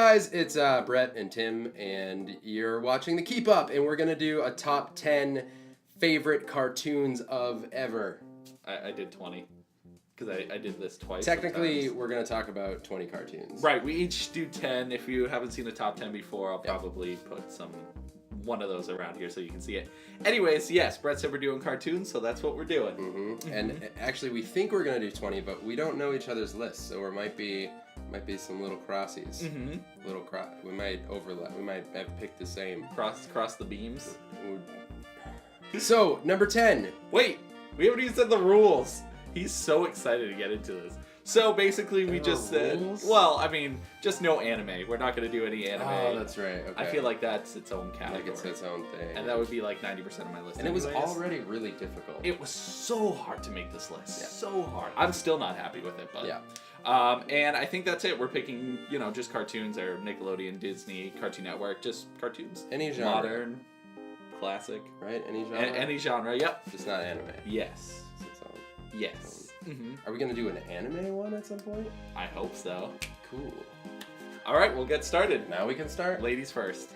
guys, it's Brett and Tim, and you're watching The Keep Up, and we're going to do a top 10 favorite cartoons of ever. I did 20, because I did this twice. Technically, sometimes. we're going to talk about 20 cartoons. Right, we each do 10. If you haven't seen a top 10 before, I'll probably put one of those around here so you can see it. Anyways, yes, Brett said we're doing cartoons, so that's what we're doing. Mm-hmm. And actually, we think we're going to do 20, but we don't know each other's lists, so there might be some little crossies. Mm-hmm. We might overlap. We might have picked the same. Cross the beams. So, number 10. Wait, we haven't even said the rules. He's so excited to get into this. So basically, we just said, well, I mean, just no anime. We're not going to do any anime. Oh, that's right. Okay. I feel like that's its own category. Like it's its own thing. And that would be like 90% of my list. And it was already really difficult. It was so hard to make this list. Yeah. So hard. I'm still not happy with it, but yeah. And I think that's it. We're picking, just cartoons or Nickelodeon, Disney, Cartoon Network, just cartoons. Any genre. Modern, classic. Right? Any genre? Any genre, yep. Just not anime. Yes. It's its own. Yes. Mm-hmm. Are we going to do an anime one at some point? I hope so. Cool. All right, we'll get started. Now we can start? Ladies first.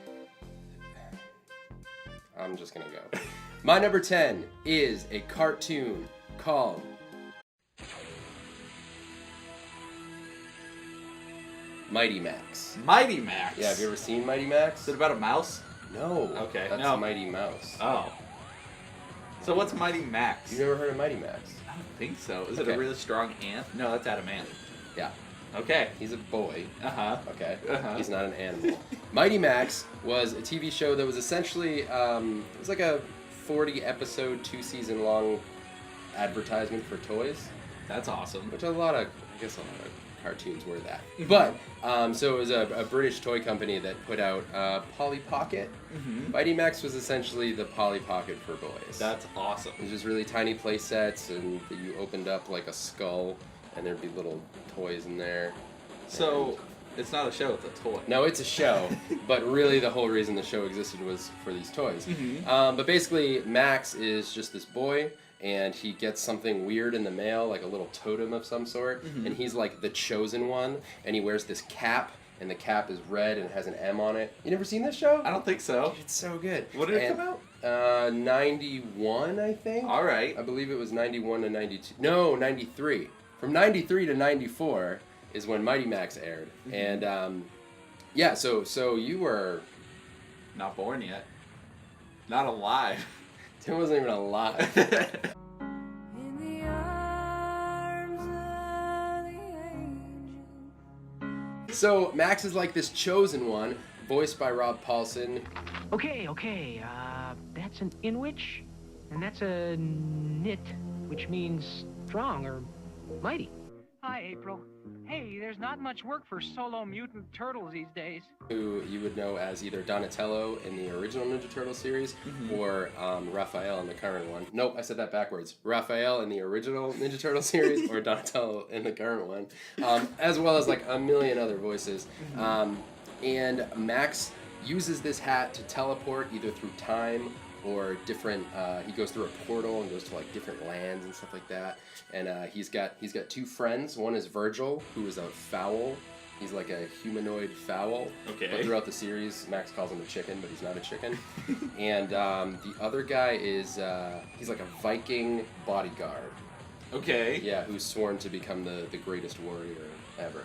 I'm just going to go. My number 10 is a cartoon called Mighty Max. Mighty Max? Yeah, have you ever seen Mighty Max? Is it about a mouse? No. Okay. That's no. Mighty Mouse. Oh. So what's Mighty Max? You've never heard of Mighty Max? I don't think so. Is it a really strong ant? No, that's Adamant. Yeah. Okay. He's a boy. Uh-huh. Okay. Uh-huh. He's not an animal. Mighty Max was a TV show that was essentially, it was like a 40-episode, 2-season long advertisement for toys. That's awesome. Which a lot of cartoons were that. But, so it was a British toy company that put out Polly Pocket. Mm-hmm. Mighty Max was essentially the Polly Pocket for boys. That's awesome. It was just really tiny play sets, and you opened up like a skull, and there'd be little toys in there. So, it's not a show, it's a toy. No, it's a show, but really the whole reason the show existed was for these toys. Mm-hmm. But basically, Max is just this boy, and he gets something weird in the mail, like a little totem of some sort, and he's like the chosen one, and he wears this cap, and the cap is red and it has an M on it. You never seen this show? I don't think so. Dude, it's so good. When did it come out? 91, I think. All right. I believe it was 91 to 92. No, 93. From 93 to 94 is when Mighty Max aired. Mm-hmm. And, yeah, so you were... Not born yet. Not alive. Tim wasn't even alive. So Max is like this chosen one, voiced by Rob Paulson. Okay, that's an Inwich, and that's a Nit, which means strong or mighty. Hi, April. Hey, there's not much work for solo mutant turtles these days. Who you would know as either Donatello in the original Ninja Turtle series or Raphael in the current one. Nope, I said that backwards. Raphael in the original Ninja Turtle series or Donatello in the current one. As well as like a million other voices. And Max uses this hat to teleport either through time or different, he goes through a portal and goes to like different lands and stuff like that. And he's got two friends. One is Virgil, who is a fowl. He's like a humanoid fowl. Okay. But throughout the series, Max calls him a chicken, but he's not a chicken. And the other guy is, he's like a Viking bodyguard. Okay. Yeah, who's sworn to become the greatest warrior ever.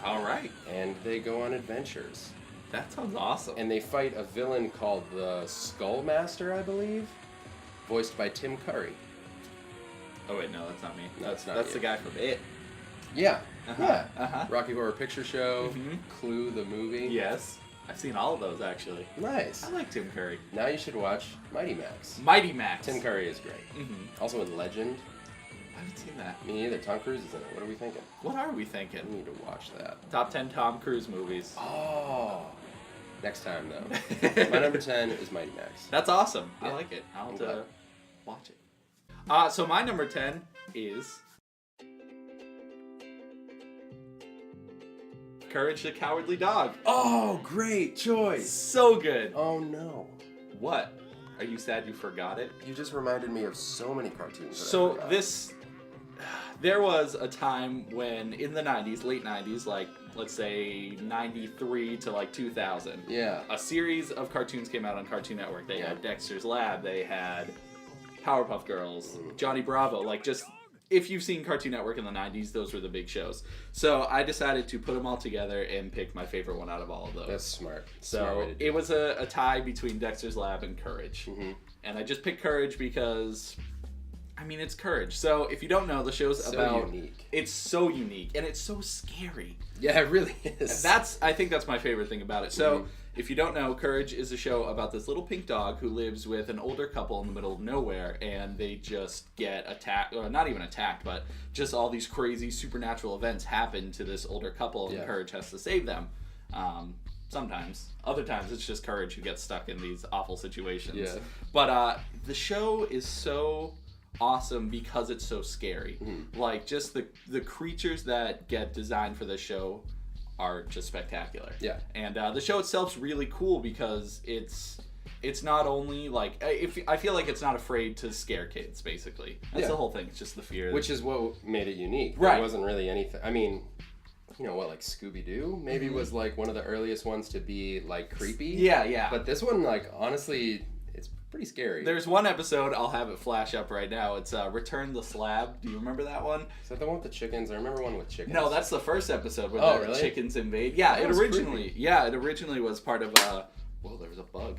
All right. And they go on adventures. That sounds awesome. And they fight a villain called the Skullmaster, I believe, voiced by Tim Curry. Oh wait, no, that's not me. No, it's not That's you. the guy from It. Yeah. Yeah. Uh-huh. Rocky Horror Picture Show, Clue the movie. Yes. I've seen all of those, actually. Nice. I like Tim Curry. Now you should watch Mighty Max. Mighty Max. Tim Curry is great. Also in Legend. I haven't seen that. Me neither. Tom Cruise is in it. What are we thinking? What are we thinking? We need to watch that. Top 10 Tom Cruise movies. Oh. Next time, though. My number 10 is Mighty Max. That's awesome. Yeah. I like it. I'll have Okay. to watch it. So my number 10 is Courage the Cowardly Dog. Oh, great choice. So good. Oh, no. What? Are you sad you forgot it? You just reminded me of so many cartoons. That I So forgot. there was a time when in the 90s, late 90s, like let's say 93 to like 2000. Yeah. A series of cartoons came out on Cartoon Network. They had Dexter's Lab, they had Powerpuff Girls, Johnny Bravo, like just if you've seen Cartoon Network in the 90s, those were the big shows. So I decided to put them all together and pick my favorite one out of all of those. That's smart. So it was a tie between Dexter's Lab and Courage. And I just picked Courage because, I mean, it's Courage. So if you don't know, the show's about... unique. It's so unique, and it's so scary. Yeah, it really is. I think that's my favorite thing about it. So if you don't know, Courage is a show about this little pink dog who lives with an older couple in the middle of nowhere, and they just get attacked, or not even attacked, but just all these crazy supernatural events happen to this older couple, and Courage has to save them. Sometimes. Other times it's just Courage who gets stuck in these awful situations. Yeah. But the show is so awesome because it's so scary. Like, just the creatures that get designed for this show are just spectacular. Yeah. And the show itself's really cool because it's not only like I feel like it's not afraid to scare kids. Basically, that's the whole thing. It's just the fear, which is what made it unique. Right. It wasn't really anything. I mean, you know what, like Scooby-Doo maybe was like one of the earliest ones to be like creepy. Yeah. But this one, like, honestly, it's pretty scary. There's one episode, I'll have it flash up right now. It's Return the Slab. Do you remember that one? Is that the one with the chickens? I remember one with chickens. No, that's the first episode where the chickens invade. Yeah, it originally was part of whoa, there was a bug.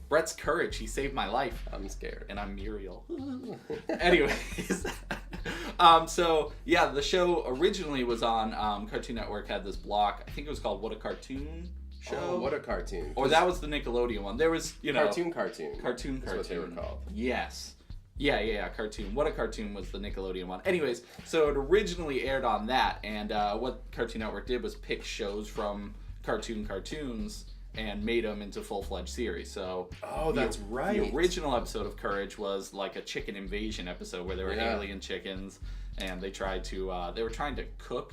Brett's Courage. He saved my life. I'm scared. And I'm Muriel. Anyways. So, yeah, the show originally was on Cartoon Network, had this block. I think it was called What a Cartoon Show. Oh, What a Cartoon. Or that was the Nickelodeon one. There was, you know... Cartoon. Cartoon. That's what they were called. Yes. Yeah, Cartoon. What a Cartoon was the Nickelodeon one. Anyways, so it originally aired on that, and what Cartoon Network did was pick shows from cartoons and made them into full-fledged series. So that's right. The original episode of Courage was like a chicken invasion episode where there were alien chickens, and they were trying to cook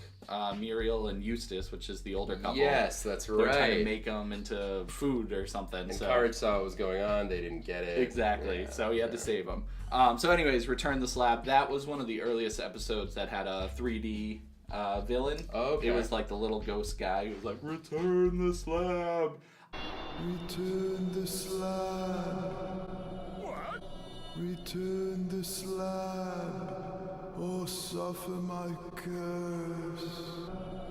Muriel and Eustace, which is the older couple. Yes, that's right. They were trying to make them into food or something. And Courage saw what was going on. They didn't get it. Exactly. Yeah, so he had to save them. So anyways, Return the Slab. That was one of the earliest episodes that had a 3D villain. Okay. It was like the little ghost guy who was like, "Return the slab. Return the slab. What? Return the slab, or suffer my curse.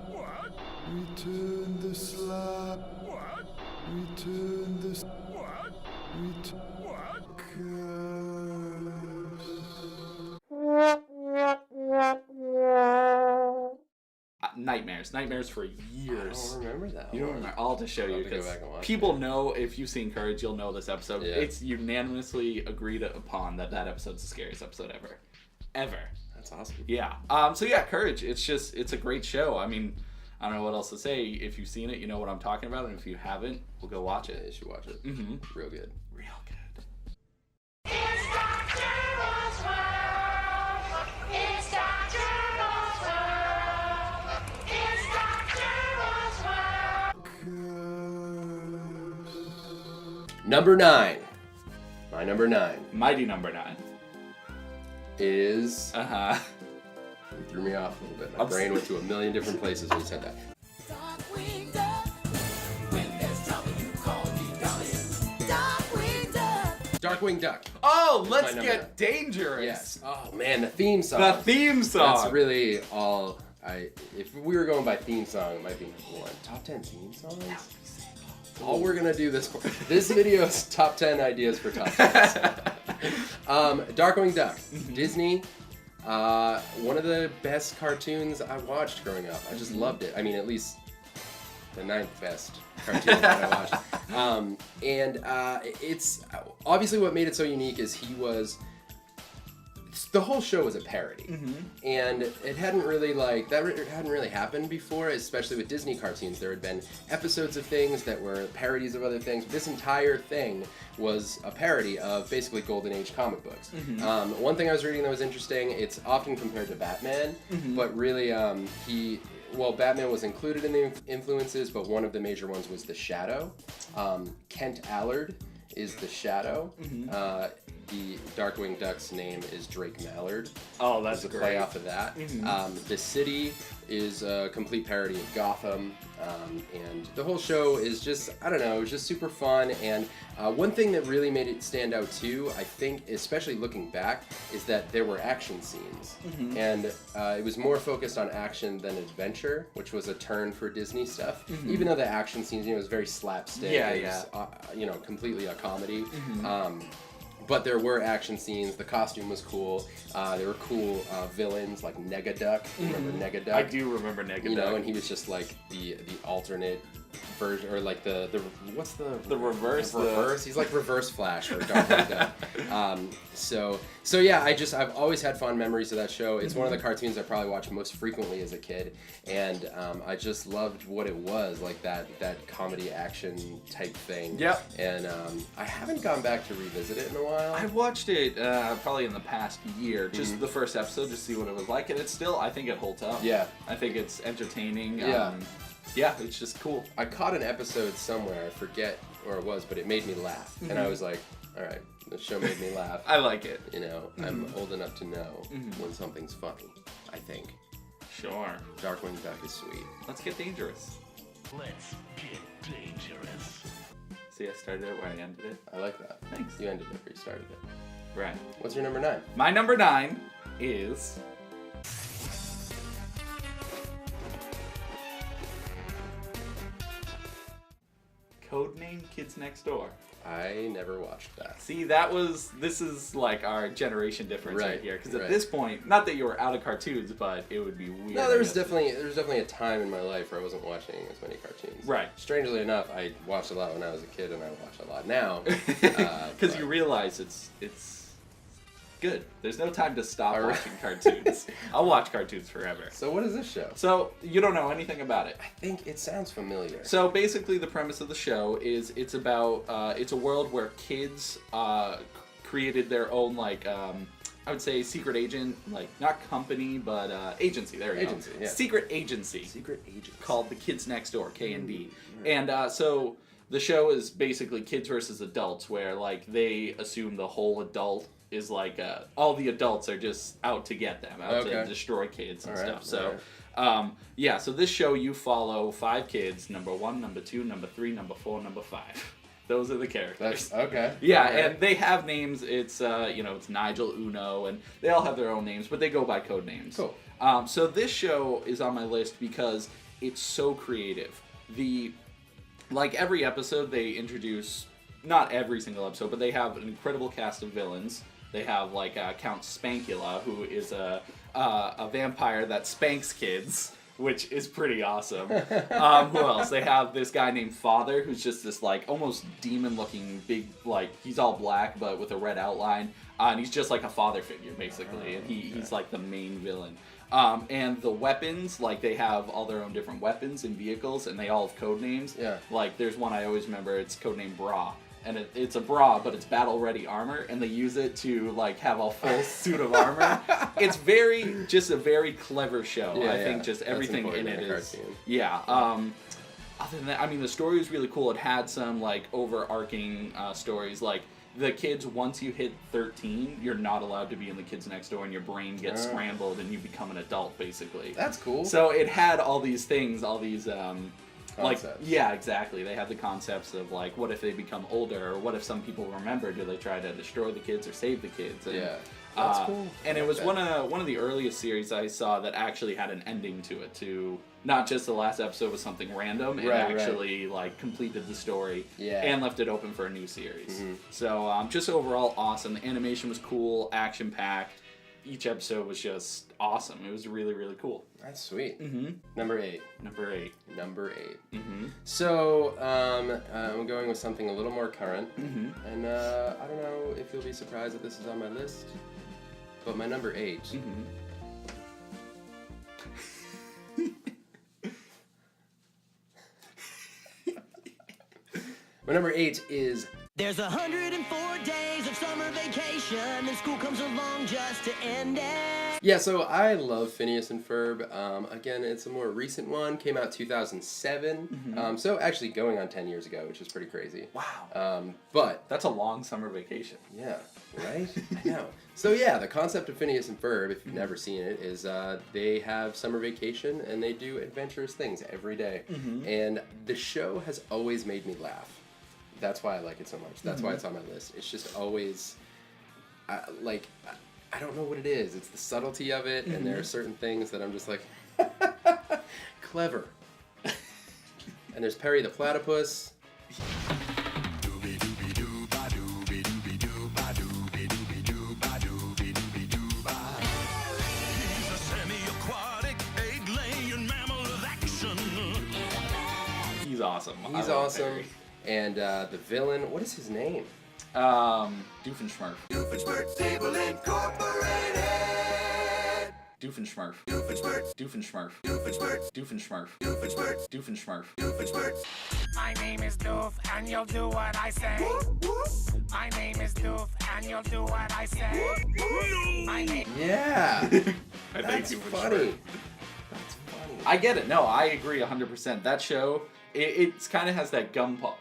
What? Return the slab. What? Return the what? Nightmares for years. I don't remember that. You don't remember? I'll just show you because people know, if you've seen Courage, you'll know this episode. Yeah. It's unanimously agreed upon that episode's the scariest episode ever. That's awesome. Yeah. So yeah, Courage. It's a great show. I mean, I don't know what else to say. If you've seen it, you know what I'm talking about, and if you haven't, we'll go watch it. Yeah, you should watch it. Real good. Real good. It's Dr. Oswald. It's Dr. Oswald. It's Dr. Oswald. Number 9. My number 9. Mighty number 9. Is... You threw me off a little bit. My brain went to a million different places when you said that. Darkwing Duck. When there's trouble, you call me darling. Darkwing Duck. Darkwing Duck. Oh, let's get dangerous. Yes. Oh man, the theme song. The theme song. That's really all if we were going by theme song, it might be number 1. Top 10 theme songs? All we're gonna do this video's top 10 ideas for top 10. Darkwing Duck. Disney. One of the best cartoons I watched growing up. I just loved it. I mean, at least the 9th best cartoon that I watched. It's obviously what made it so unique is the whole show was a parody, and it hadn't really happened before, especially with Disney cartoons. There had been episodes of things that were parodies of other things. This entire thing was a parody of basically Golden Age comic books. One thing I was reading that was interesting, it's often compared to Batman, but really Batman was included in the influences, but one of the major ones was the Shadow. Kent Allard is the Shadow. the Darkwing Duck's name is Drake Mallard. Oh, that's It's a great. play off of that. The city is a complete parody of Gotham, and the whole show is just, I don't know, it was just super fun. And one thing that really made it stand out too, I think, especially looking back, is that there were action scenes, and it was more focused on action than adventure, which was a turn for Disney stuff. Even though the action scenes, you know, was very slapstick, it was, you know, completely a comedy. But there were action scenes. The costume was cool. There were cool villains like Negaduck. You remember Negaduck? I do remember Negaduck. You know, and he was just like the alternate version, or like the what's the reverse? Reverse. He's like Reverse Flash for Darkwing Duck. So yeah, I've always had fond memories of that show. It's one of the cartoons I probably watched most frequently as a kid, and I just loved what it was, like that comedy action type thing. Yep. And I haven't gone back to revisit it in a while. I watched it probably in the past year, just the first episode, just to see what it was like, and it's still, I think it holds up. Yeah. I think it's entertaining. Yeah. Yeah, it's just cool. I caught an episode somewhere, I forget where it was, but it made me laugh. And I was like, all right, the show made me laugh. I like it. You know, I'm old enough to know when something's funny, I think. Sure. Darkwing Duck is sweet. Let's get dangerous. Let's get dangerous. See, I started it where I ended it. I like that. Thanks. You ended it where you started it. Right. What's your number 9? My number 9 is... Codename Kids Next Door. I never watched that. See, this is like our generation difference right here. Because at right. this point, not that you were out of cartoons, but it would be weird. No, there was definitely a time in my life where I wasn't watching as many cartoons. Right. Strangely enough, I watched a lot when I was a kid, and I watch a lot now. Because you realize it's good. There's no time to stop watching cartoons. I'll watch cartoons forever. So what is this show? So you don't know anything about it. I think it sounds familiar. So basically, the premise of the show is it's about it's a world where kids created their own I would say secret agent, like not company but agency. There we go. Agency, yeah. Secret agency. Secret agent. Called the Kids Next Door, K&D. And so the show is basically kids versus adults, where like they assume the whole adult is like all the adults are just out to get them, out to destroy kids and stuff. So so this show you follow 5 kids, number 1, number 2, number 3, number 4, number 5. Those are the characters. That's okay. Yeah, okay. and they have names. It's it's Nigel, Uno, and they all have their own names, but they go by code names. Cool. So this show is on my list because it's so creative. Like every episode, they introduce, not every single episode, but they have an incredible cast of villains. They have Count Spankula, who is a vampire that spanks kids, which is pretty awesome. Who else? They have this guy named Father, who's just this almost demon-looking big, he's all black but with a red outline, and he's just like a father figure basically, and he's like the main villain. And the weapons, they have all their own different weapons and vehicles, and they all have code names. Yeah. There's one I always remember. It's codename Bra. And it's a bra, but it's battle-ready armor, and they use it to, have a full suit of armor. It's just a very clever show. Yeah, I think just everything in it is... Yeah. Other than that, I mean, the story was really cool. It had some, overarching stories, the kids, once you hit 13, you're not allowed to be in the Kids Next Door, and your brain gets scrambled, and you become an adult, basically. That's cool. So it had all these things, all these... concepts. Yeah, exactly. They have the concepts of what if they become older, or what if some people remember? Do they try to destroy the kids or save the kids? And, that's cool. And it was one of the earliest series I saw that actually had an ending to it. To not just the last episode was something random, it actually completed the story and left it open for a new series. So just overall awesome. The animation was cool, action packed. Each episode was just awesome. It was really, really cool. That's sweet. Mm-hmm. Number 8. Mm-hmm. So, I'm going with something a little more current. And I don't know if you'll be surprised that this is on my list, but my number 8. My number 8 is... There's 104 days of summer vacation, and school comes along just to end it. Yeah, so I love Phineas and Ferb. Again, it's a more recent one. Came out 2007. So actually going on 10 years ago, which is pretty crazy. Wow. But That's a long summer vacation. yeah, right? I know. So yeah, the concept of Phineas and Ferb, if you've never seen it, is they have summer vacation and they do adventurous things every day. And the show has always made me laugh. That's why I like it so much. That's why it's on my list. It's just always, I don't know what it is. It's the subtlety of it, and there are certain things that I'm just like, clever. And there's Perry the Platypus. He's a semi-aquatic, egg-laying mammal of action. He's awesome. I He's love awesome. Perry. And the villain, what is his name? Doofenshmirtz. Doofenshmirtz Table Incorporated. Doofenshmirtz. Doofenshmirtz. Doofenshmirtz. Doofenshmirtz. Doofenshmirtz. Doofenshmirtz. Doofenshmirtz. Doofenshmirtz. My name is Doof, and you'll do what I say. Whoop, whoop. My name is Doof, and you'll do what I say. My name. Yeah. I That's think funny. That's funny. I get it. No, I agree 100%. That show, it kind of has that gumball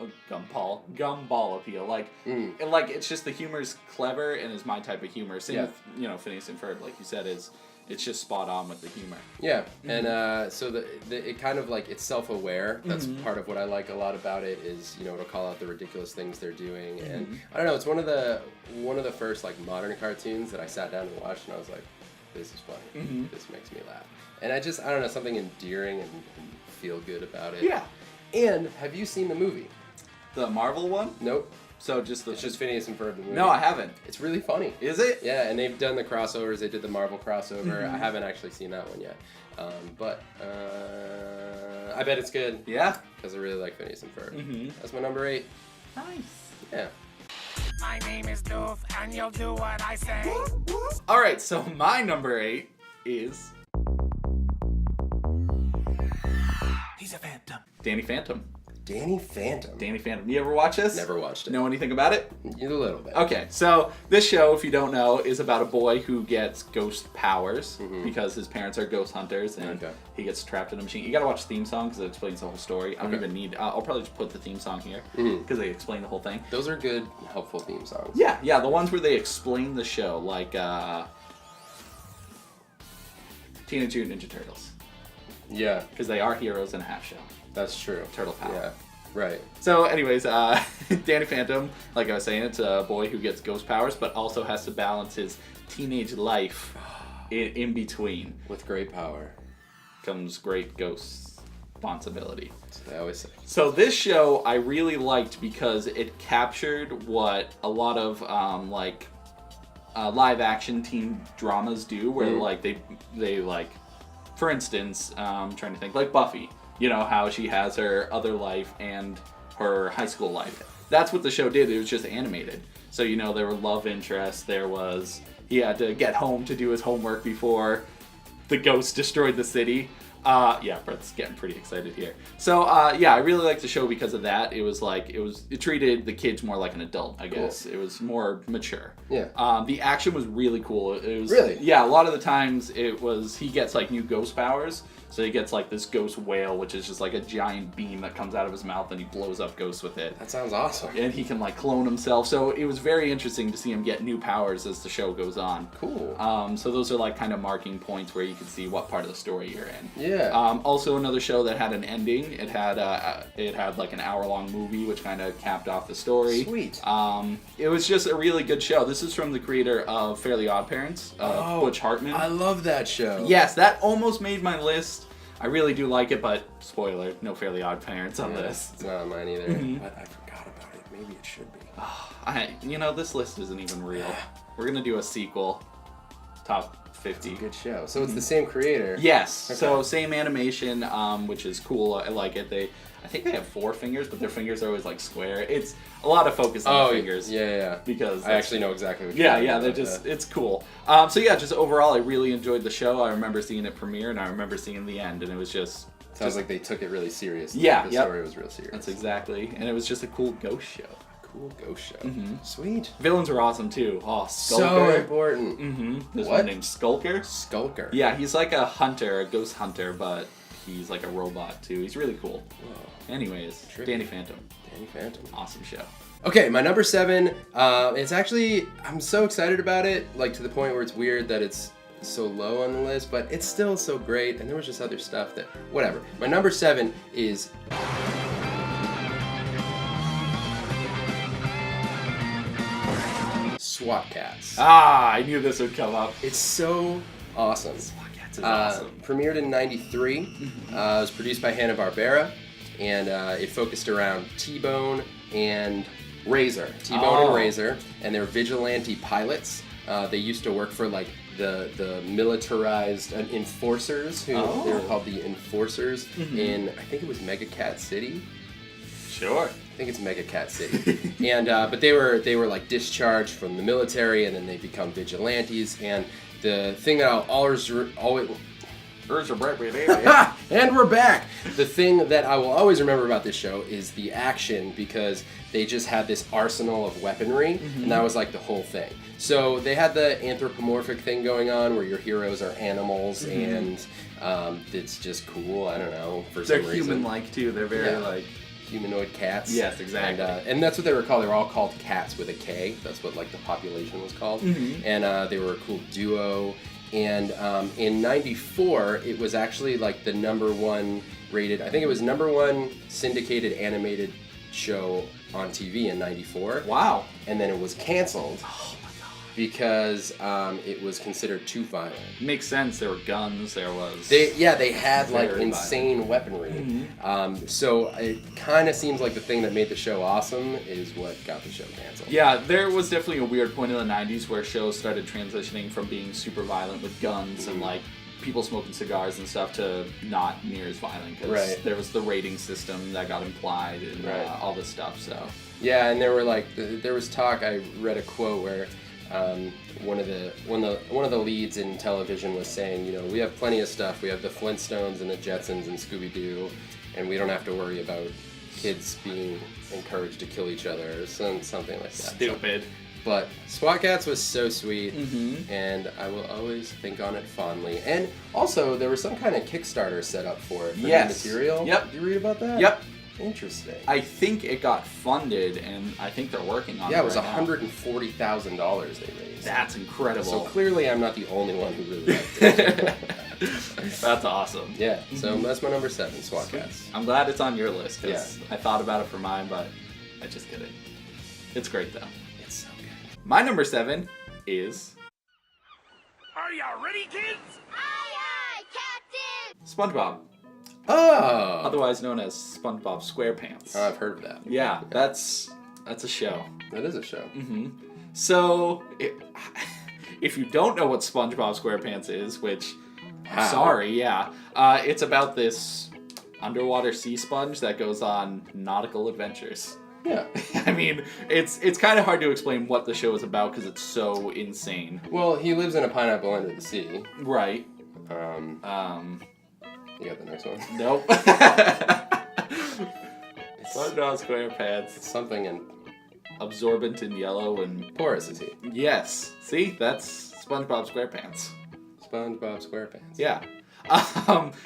appeal. Like, it's just the humor's clever and is my type of humor. Same with Phineas and Ferb, like you said, it's just spot on with the humor. Yeah, and so it kind of like it's self-aware. That's part of what I like a lot about it is it'll call out the ridiculous things they're doing, and I don't know. It's one of the first like modern cartoons that I sat down and watched, and I was like, this is funny. This makes me laugh, and I don't know, something endearing and feel good about it. Yeah. And have you seen the movie? The Marvel one? Nope. So just It's just Phineas and Ferb the movie. No, I haven't. It's really funny. Is it? Yeah, and they've done the crossovers. They did the Marvel crossover. I haven't actually seen that one yet. But I bet it's good. Yeah. Because I really like Phineas and Ferb. That's my number 8. Nice. Yeah. My name is Doof, and you'll do what I say. All right, so my number 8 is He's a phantom. Danny Phantom. Danny Phantom. Danny Phantom. You ever watch this? Never watched it. Know anything about it? A little bit. Okay, so this show, if you don't know, is about a boy who gets ghost powers because his parents are ghost hunters and he gets trapped in a machine. You gotta watch the theme song because it explains the whole story. I don't even need. I'll probably just put the theme song here because they explain the whole thing. Those are good, helpful theme songs. Yeah, the ones where they explain the show, like Teenage Mutant Ninja Turtles, Yeah, because they are heroes in a half shell. that's true. Turtle power. Yeah, right. So, anyways, Danny Phantom, like I was saying, it's a boy who gets ghost powers, but also has to balance his teenage life in between. With great power. Comes great ghost responsibility. That's what I always say. So this show I really liked because it captured what a lot of live action teen dramas do, where like they like, for instance, I'm trying to think, like Buffy. You know how she has her other life and her high school life. That's what the show did. It was just animated. So there were love interests. He had to get home to do his homework before the ghost destroyed the city. Yeah, Brett's getting pretty excited here. So I really liked the show because of that. It treated the kids more like an adult, I guess. It was more mature. Yeah. The action was really cool. It was Really? Yeah, a lot of the times he gets like new ghost powers. So he gets like this ghost whale, which is just like a giant beam that comes out of his mouth and he blows up ghosts with it. That sounds awesome. And he can like clone himself. So it was very interesting to see him get new powers as the show goes on. Cool. So those are like kind of marking points where you can see what part of the story you're in. Yeah. Also another show that had an ending. It had like an hour-long movie which kind of capped off the story. Sweet. It was just a really good show. This is from the creator of Fairly Odd Parents, Butch Hartman. I love that show. Yes, that almost made my list. I really do like it, but spoiler, no Fairly Odd Parents on this. It's not on mine either. But I forgot about it. Maybe it should be. This list isn't even real. We're gonna do a sequel, top 50. Good show. So it's the same creator. Yes. Okay. So same animation, which is cool. I like it. I think they have 4 fingers, but their fingers are always like square. It's a lot of focus on the fingers. Yeah. Because I actually know exactly what you're talking they're about, just it's cool. Just overall, I really enjoyed the show. I remember seeing it premiere, and I remember seeing the end, and it was just Sounds like they took it really seriously. Yeah, The yep. story was real serious. That's exactly, and it was just a cool ghost show. cool ghost show. Sweet. Villains were awesome too. Oh, So Skulker. important. There's What? one named Skulker. Skulker. Yeah, he's like a hunter, a ghost hunter, but he's like a robot too. He's really cool. Whoa. Anyways, Trippy. Danny Phantom. Danny Phantom. Awesome show. Okay, my number 7, it's actually, I'm so excited about it, like to the point where it's weird that it's so low on the list, but it's still so great, and there was just other stuff that, whatever. My number 7 is SWAT Kats. Ah, I knew this would come up. It's so awesome. SWAT Kats is awesome. Premiered in '93. It was produced by Hanna-Barbera, and it focused around T-Bone and Razor. T-Bone and Razor, and they're vigilante pilots. They used to work for like the militarized enforcers, who they were called the enforcers in, I think it was Mega Cat City. Sure. I think it's Mega Cat City. And but they were like discharged from the military, and then they become vigilantes. And the thing that I'll always and we're back. The thing that I will always remember about this show is the action, because they just had this arsenal of weaponry, and that was like the whole thing. So they had the anthropomorphic thing going on, where your heroes are animals, and it's just cool. I don't know, for some They're reason. human-like too. They're very like humanoid cats. Yes, exactly. And that's what they were called. They were all called cats with a K. That's what like the population was called. And they were a cool duo. And in '94, it was actually like the #1 rated. I think it was #1 syndicated animated show on TV in '94. Wow. And then it was canceled. Because it was considered too violent. Makes sense. There were guns. There was. They had like Very insane weaponry. So it kind of seems like the thing that made the show awesome is what got the show canceled. Yeah, there was definitely a weird point in the 90s where shows started transitioning from being super violent with guns and like people smoking cigars and stuff to not near as violent, because there was the rating system that got implied and all this stuff. So yeah, and there was talk. I read a quote where one of the leads in television was saying, we have plenty of stuff. We have the Flintstones and the Jetsons and Scooby-Doo, and we don't have to worry about kids being encouraged to kill each other or something like that. stupid. But SWAT Kats was so sweet, and I will always think on it fondly. And also, there was some kind of Kickstarter set up for it, for new material. Yep. Did you read about that? Yep. Interesting. I think it got funded, and I think they're working on it. Yeah, it was right now. $140,000 they raised. That's incredible. So clearly, I'm not the only one who really liked it. That's awesome. Yeah. So that's my number 7, SWAT Kats. I'm glad it's on your list, because I thought about it for mine, but I just didn't. It's great though. It's so good. My number 7 is Are you ready, kids? Aye, aye, Captain! SpongeBob, Oh. otherwise known as SpongeBob SquarePants. I've heard of that. Yeah, that's a show. That is a show. So, if you don't know what SpongeBob SquarePants is, which, I'm How? sorry, it's about this underwater sea sponge that goes on nautical adventures. Yeah. I mean, it's kind of hard to explain what the show is about because it's so insane. Well, he lives in a pineapple under the sea. Right. You got the next one? Nope. SpongeBob SquarePants. It's something in Absorbent in yellow and... porous, is he? Yes. See? That's SpongeBob SquarePants. SpongeBob SquarePants. Yeah.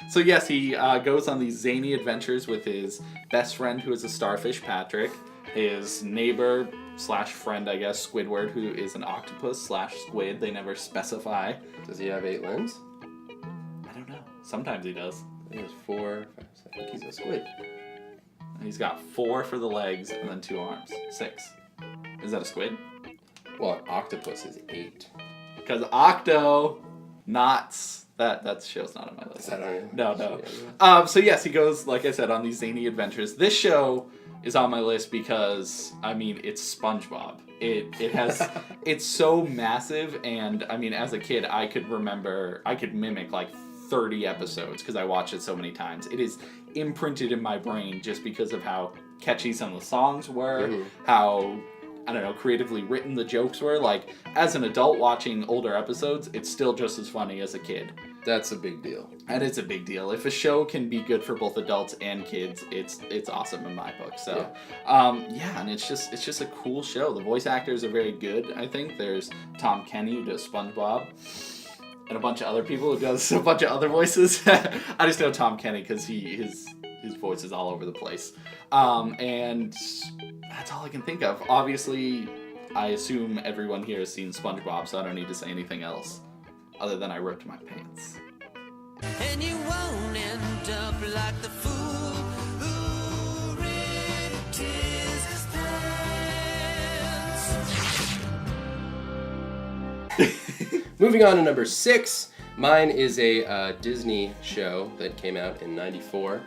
So yes, he goes on these zany adventures with his best friend, who is a starfish, Patrick, his neighbor / friend, I guess, Squidward, who is an octopus / squid. They never specify. Does he have 8 limbs? I don't know. Sometimes he does. I think it's 4, 5, 6. I think he's a squid. And he's got 4 for the legs and then 2 arms. 6. Is that a squid? Well, an octopus is 8. Because octo, knots. That show's not on my list. Is that on your No. list? Yeah. So yes, he goes, like I said, on these zany adventures. This show is on my list because, I mean, it's SpongeBob. It has, it's so massive, and I mean, as a kid, I could mimic like 30 episodes because I watched it so many times. It is imprinted in my brain just because of how catchy some of the songs were, how, I don't know, creatively written the jokes were. Like, as an adult watching older episodes, it's still just as funny as a kid. That's a big deal. And it's a big deal. If a show can be good for both adults and kids, it's awesome in my book. So, and it's just a cool show. The voice actors are very good. I think there's Tom Kenny who does SpongeBob, and a bunch of other people who does a bunch of other voices. I just know Tom Kenny because his voice is all over the place. And that's all I can think of. Obviously, I assume everyone here has seen SpongeBob, so I don't need to say anything else other than I ripped my pants. And you won't end up like the fool who ripped his pants. Moving on to number 6. Mine is a Disney show that came out in '94.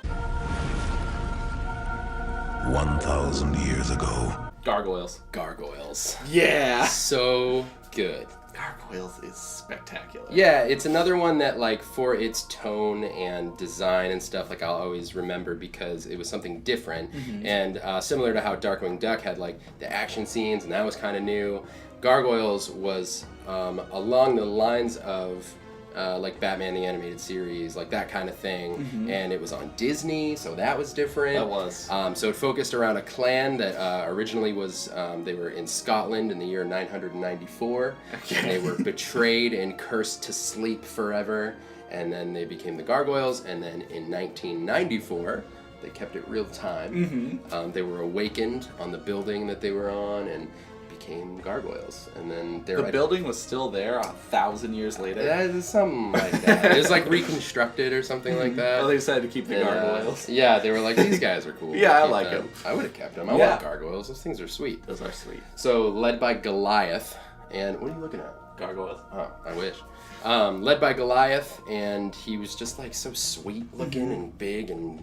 1,000 years ago. Gargoyles. Gargoyles. Yeah. So good. Gargoyles is spectacular. Yeah, it's another one that, like, for its tone and design and stuff, like, I'll always remember because it was something different. And similar to how Darkwing Duck had, like, the action scenes, and that was kind of new, Gargoyles was along the lines of like Batman the Animated Series, like that kind of thing. And it was on Disney, so that was different. That was. So it focused around a clan that originally was, they were in Scotland in the year 994. And they were betrayed and cursed to sleep forever. And then they became the Gargoyles. And then in 1994, they kept it real time. They were awakened on the building that they were on and became Gargoyles. And then the building was still there 1,000 years later. That is something like that. It was like reconstructed or something like that. Oh, they decided to keep the Gargoyles. Yeah, they were like, these guys are cool. Yeah, I Keep like them. I would have kept them. I Yeah. want Gargoyles. Those things are sweet. Those are sweet. So, led by Goliath. And what are you looking at? Gargoyles. Oh, I wish. Led by Goliath, and he was just like so sweet looking and big and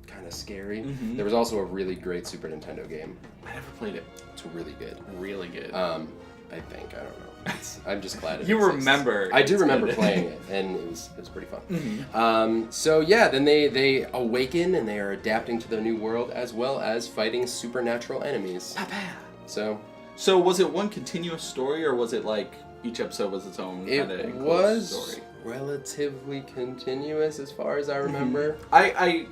kind of scary. There was also a really great Super Nintendo game. I never played it. It's really good. Really good. I think. I don't know. I'm just glad it You exists. remember. I do it's remember good. playing it, and it was pretty fun. So yeah, then they awaken and they are adapting to the new world as well as fighting supernatural enemies. So was it one continuous story, or was it like each episode was its own kind of It was story? relatively continuous as far as I remember. I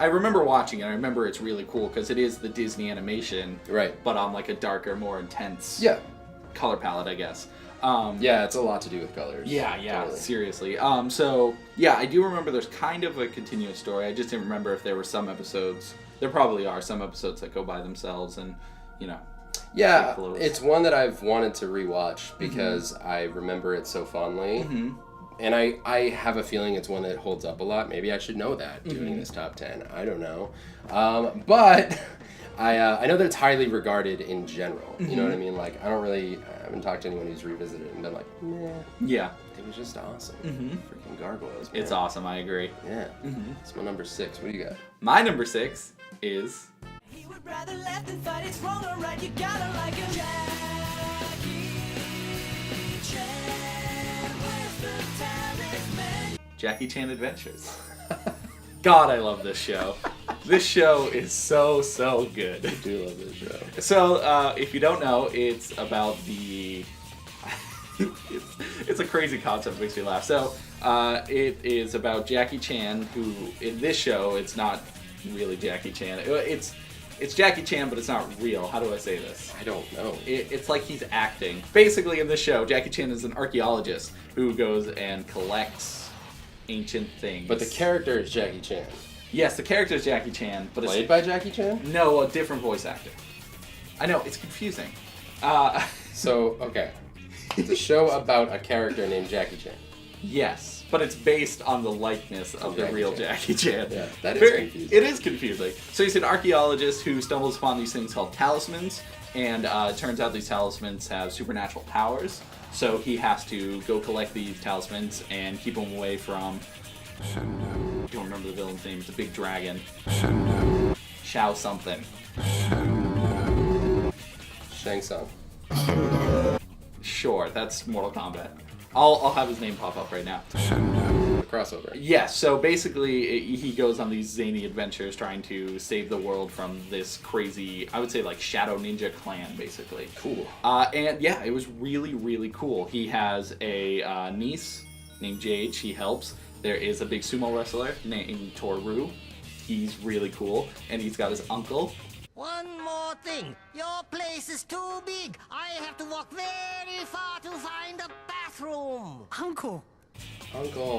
remember watching it. I remember it's really cool because it is the Disney animation, Right. but on like a darker, more intense Yeah. color palette, I guess. Yeah, it's a lot to do with colors. Yeah, Totally. seriously. So yeah, I do remember there's kind of a continuous story. I just didn't remember if there were some episodes. There probably are some episodes that go by themselves, and you know. Yeah, close. it's one that I've wanted to rewatch because I remember it so fondly. And I have a feeling it's one that holds up a lot. Maybe I should know that doing this top 10. I don't know. But I know that it's highly regarded in general. You know what I mean? Like, I haven't talked to anyone who's revisited it and been like, meh. Yeah. It was just awesome. Freaking Gargoyles, man. It's awesome, I agree. Yeah. It's my number 6. What do you got? My number 6 is... He would rather left than fight. It's wrong or right. You gotta like him. Jackie Chan Adventures. God, I love this show. This show is so good. I do love this show. So, if you don't know, it's about the... it's a crazy concept, makes me laugh. So, it is about Jackie Chan, who, in this show, it's not really Jackie Chan. It's Jackie Chan, but it's not real. How do I say this? I don't know. It's like he's acting. Basically, in this show, Jackie Chan is an archaeologist who goes and collects ancient things. But the character is Jackie Chan. Yes, the character is Jackie Chan, but Played by Jackie Chan? no, a different voice actor. I know, it's confusing. So, okay. It's a show about a character named Jackie Chan. Yes, but it's based on the likeness of the Jackie real Chan. Jackie Chan. Yeah, that is confusing. It is confusing. So he's an archaeologist who stumbles upon these things called talismans, and it turns out these talismans have supernatural powers. So he has to go collect these talismans and keep them away from... I don't remember the villain's name. It's a big dragon. Shao something. Shang Tsung. Sure, that's Mortal Kombat. I'll have his name pop up right now. The crossover. Yes, so basically he goes on these zany adventures trying to save the world from this crazy, I would say like Shadow Ninja clan, basically. Cool. And yeah, it was really, really cool. He has a niece named Jade. She helps. There is a big sumo wrestler named Toru. He's really cool, and he's got his uncle. One more thing. Your place is too big. I have to walk very far to find a bathroom. Uncle.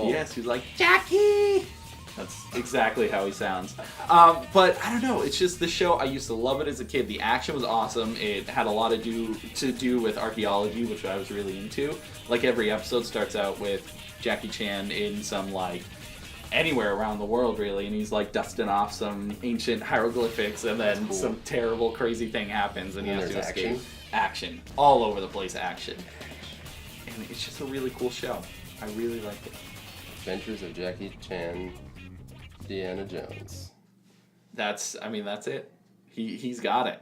Yes, he's like, Jackie! That's exactly how he sounds. But I don't know, it's just the show, I used to love it as a kid. The action was awesome. It had a lot to do with archaeology, which I was really into. Like every episode starts out with Jackie Chan in some like anywhere around the world really, and he's like dusting off some ancient hieroglyphics, and then some terrible crazy thing happens and he has to escape. Action. All over the place action. And it's just a really cool show. I really liked it. Adventures of Jackie Chan, Indiana Jones. That's it. He's got it.